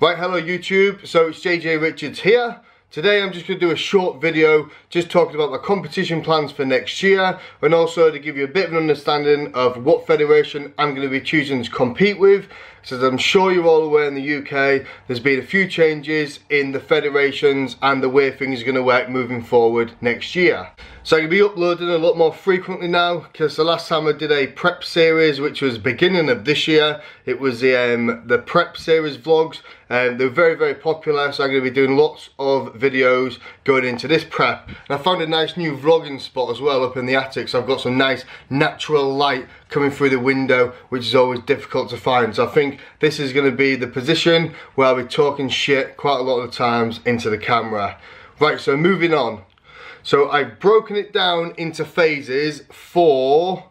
Right, hello YouTube, so it's JJ Richards here. Today I'm just going to do a short video just talking about my competition plans for next year, and also to give you a bit of an understanding of what federation I'm going to be choosing to compete with. So as I'm sure you're all aware, in the UK there's been a few changes in the federations and the way things are going to work moving forward next year. So I'm going to be uploading a lot more frequently now, because the last time I did a prep series, which was beginning of this year, it was the prep series vlogs, and they're very popular, so I'm going to be doing lots of videos going into this prep. And I found a nice new vlogging spot as well up in the attic, so I've got some nice natural light coming through the window, which is always difficult to find. So I think this is going to be the position where I'll be talking shit quite a lot of the times into the camera. Right, so moving on. So I've broken it down into phases for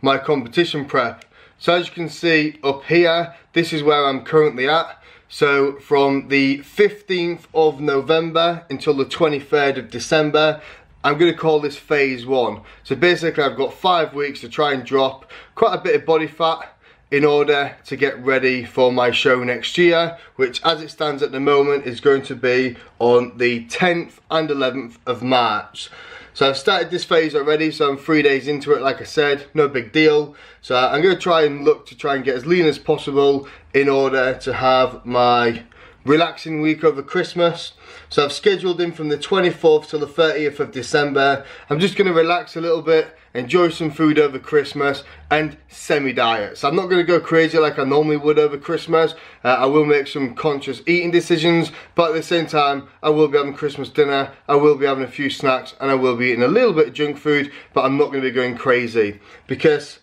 my competition prep. So as you can see up here, this is where I'm currently at. So from the 15th of November until the 23rd of December, I'm going to call this phase 1. So basically I've got 5 weeks to try and drop quite a bit of body fat in order to get ready for my show next year, which as it stands at the moment is going to be on the 10th and 11th of March. So I've started this phase already, so I'm 3 days into it, like I said, no big deal. So I'm going to try and look to try and get as lean as possible in order to have my relaxing week over Christmas. So I've scheduled in from the 24th till the 30th of December. I'm just going to relax a little bit, enjoy some food over Christmas, and semi-diet. So I'm not going to go crazy like I normally would over Christmas. I will make some conscious eating decisions, but at the same time I will be having Christmas dinner, I will be having a few snacks, and I will be eating a little bit of junk food, but I'm not going to be going crazy, because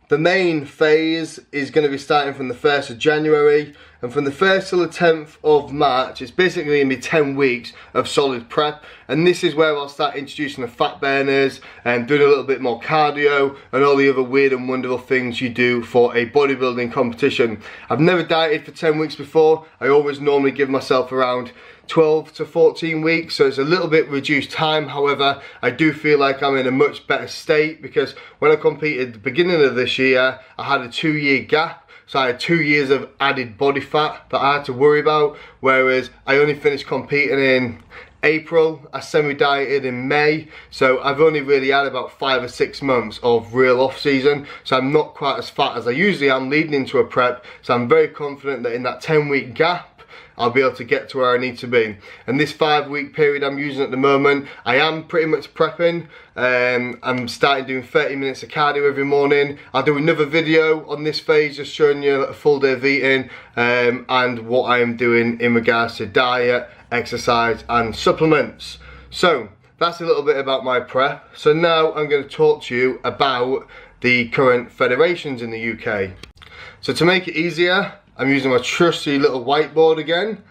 the main phase is going to be starting from the 1st of January, and from the 1st till the 10th of March, it's basically going to be 10 weeks of solid prep, and this is where I'll start introducing the fat burners and doing a little bit more cardio and all the other weird and wonderful things you do for a bodybuilding competition. I've never dieted for 10 weeks before. I always normally give myself around 12 to 14 weeks, so it's a little bit reduced time. However, I do feel like I'm in a much better state, because when I competed at the beginning of this year, I had a 2-year gap. So I had 2 years of added body fat that I had to worry about, whereas I only finished competing in April. I semi-dieted in May, so I've only really had about 5 or 6 months of real off-season, so I'm not quite as fat as I usually am leading into a prep. So I'm very confident that in that 10-week gap, I'll be able to get to where I need to be. And this 5-week period I'm using at the moment, I am pretty much prepping. I'm starting doing 30 minutes of cardio every morning. I'll do another video on this phase just showing you a full day of eating and what I'm doing in regards to diet, exercise and supplements. So that's a little bit about my prep. So now I'm going to talk to you about the current federations in the UK. So to make it easier, I'm using my trusty little whiteboard again.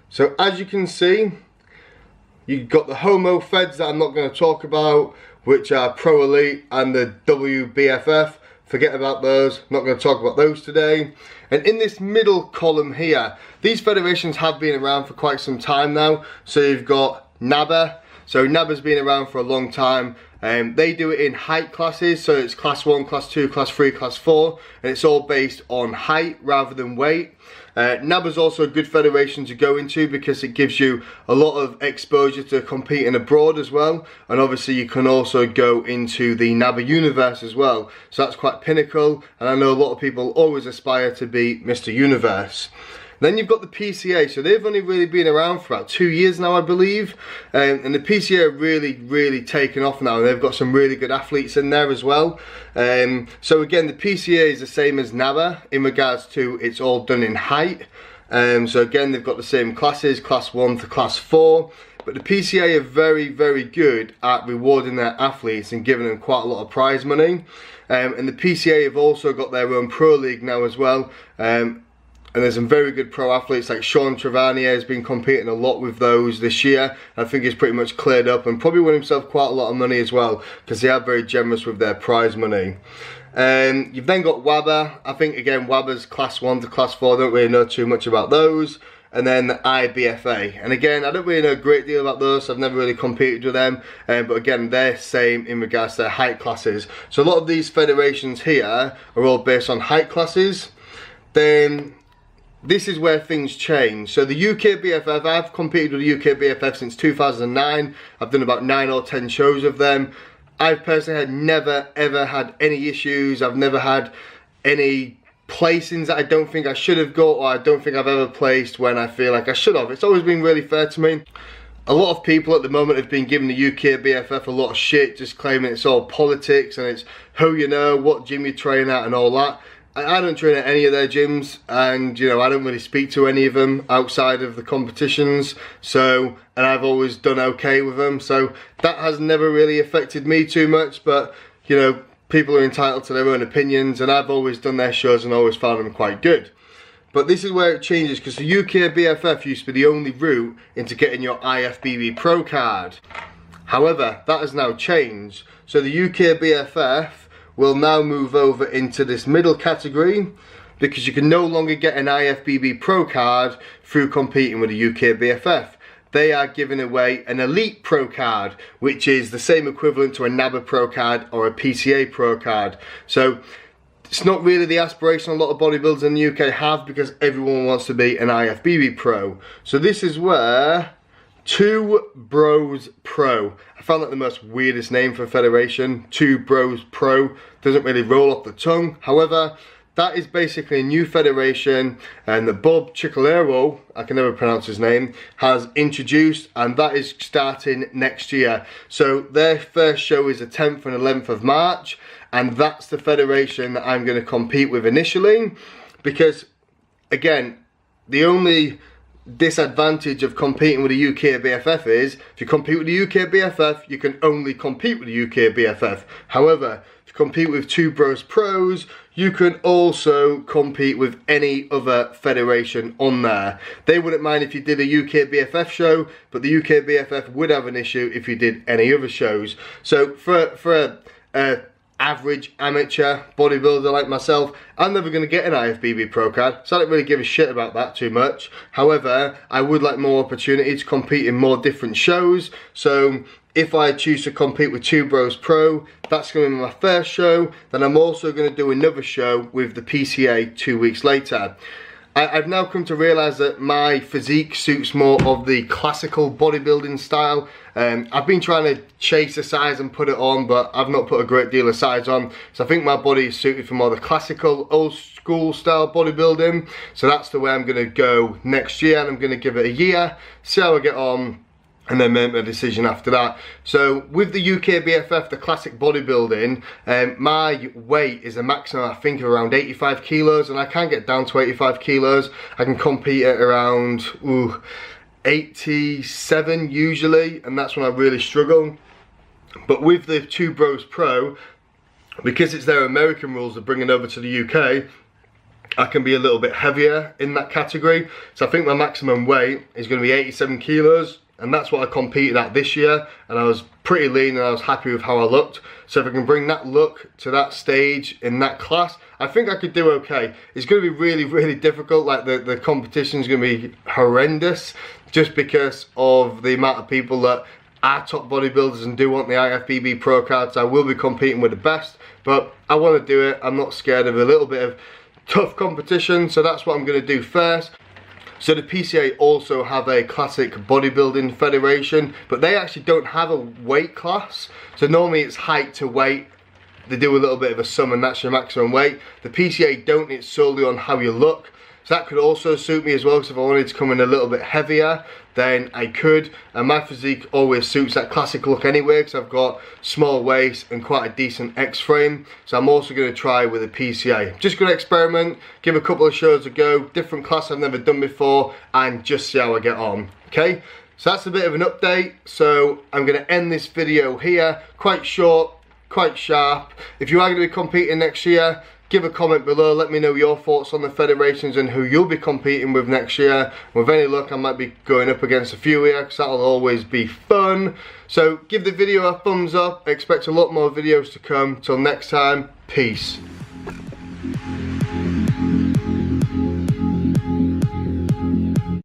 So as you can see, you've got the Homo Feds that I'm not going to talk about, which are Pro Elite and the WBFF. Forget about those, not going to talk about those today. And in this middle column here, these federations have been around for quite some time now. So you've got NABA. So NABA's been around for a long time. They do it in height classes, so it's class 1, class 2, class 3, class 4, and it's all based on height rather than weight. NABA's also a good federation to go into, because it gives you a lot of exposure to competing abroad as well, and obviously you can also go into the NABA universe as well, so that's quite pinnacle, and I know a lot of people always aspire to be Mr. Universe. Then you've got the PCA, so they've only really been around for about 2 years now, I believe, and the PCA are really taken off now, and they've got some really good athletes in there as well. So again, the PCA is the same as NABA in regards to it's all done in height. So again, they've got the same classes, class 1 to class 4, but the PCA are very good at rewarding their athletes and giving them quite a lot of prize money. And the PCA have also got their own pro league now as well. And there's some very good pro athletes, like Sean Travanier has been competing a lot with those this year. I think he's pretty much cleared up and probably won himself quite a lot of money as well, because they are very generous with their prize money. You've then got WABA. I think again WABA's class 1 to class 4, I don't really know too much about those. And then the IBFA, and again I don't really know a great deal about those, so I've never really competed with them, but again they're same in regards to their height classes. So a lot of these federations here are all based on height classes. Then this is where things change. So the UK BFF, I've competed with the UK BFF since 2009. I've done about 9 or 10 shows of them. I've personally never ever had any issues. I've never had any placings that I don't think I should have got, or I don't think I've ever placed when I feel like I should have. It's always been really fair to me. A lot of people at the moment have been giving the UK BFF a lot of shit, just claiming it's all politics and it's who you know, what gym you train at and all that. I don't train at any of their gyms, and you know, I don't really speak to any of them outside of the competitions, so, and I've always done okay with them, so that has never really affected me too much. But you know, people are entitled to their own opinions, and I've always done their shows and always found them quite good. But this is where it changes, because the UK BFF used to be the only route into getting your IFBB Pro card. However, that has now changed, so the UK BFF will now move over into this middle category, because you can no longer get an IFBB Pro card through competing with the UK BFF. They are giving away an Elite Pro card, which is the same equivalent to a NABA Pro card or a PCA Pro card. So it's not really the aspiration a lot of bodybuilders in the UK have, because everyone wants to be an IFBB Pro. So this is where Two Bros Pro. I found that the most weirdest name for a federation. Two Bros Pro. Doesn't really roll off the tongue. However, that is basically a new federation, and that Bob Ciccolero, I can never pronounce his name, has introduced, and that is starting next year. So their first show is the 10th and 11th of March, and that's the federation that I'm going to compete with initially, because again, the only disadvantage of competing with the UK BFF is, if you compete with the UK BFF, you can only compete with the UK BFF. However, if you compete with Two Bros Pros, you can also compete with any other federation on there. They wouldn't mind if you did a UK BFF show, but the UK BFF would have an issue if you did any other shows. So for a average amateur bodybuilder like myself, I'm never going to get an IFBB Pro card, so I don't really give a shit about that too much. However, I would like more opportunity to compete in more different shows. So if I choose to compete with Two Bros Pro, that's going to be my first show. Then I'm also going to do another show with the PCA 2 weeks later. I've now come to realise that my physique suits more of the classical bodybuilding style. I've been trying to chase a size and put it on, but I've not put a great deal of size on. So I think my body is suited for more the classical, old school style bodybuilding. So that's the way I'm going to go next year, and I'm going to give it a year, see how I get on, and then make my decision after that. So with the UK BFF, the classic bodybuilding, my weight is a maximum, I think, of around 85 kilos, and I can get down to 85 kilos. I can compete at around 87 usually, and that's when I really struggle. But with the Two Bros Pro, because it's their American rules of bringing over to the UK, I can be a little bit heavier in that category. So I think my maximum weight is going to be 87 kilos. And that's what I competed at this year, and I was pretty lean and I was happy with how I looked. So if I can bring that look to that stage in that class, I think I could do okay. It's going to be really, really difficult. Like the competition is going to be horrendous, just because of the amount of people that are top bodybuilders and do want the IFBB Pro cards. I will be competing with the best, but I want to do it. I'm not scared of a little bit of tough competition, so that's what I'm going to do first. So the PCA also have a classic bodybuilding federation, but they actually don't have a weight class. So normally it's height to weight. They do a little bit of a sum, and that's your maximum weight. The PCA don't, it's solely on how you look. So that could also suit me as well, because if I wanted to come in a little bit heavier, then I could. And my physique always suits that classic look anyway, because I've got small waist and quite a decent X frame. So I'm also going to try with a PCA. Just going to experiment, give a couple of shows a go, different class I've never done before, and just see how I get on. Okay, so that's a bit of an update. So I'm going to end this video here, quite short, quite sharp. If you are going to be competing next year, give a comment below, let me know your thoughts on the federations and who you'll be competing with next year. With any luck, I might be going up against a few here, because that'll always be fun. So give the video a thumbs up, expect a lot more videos to come. Till next time, peace.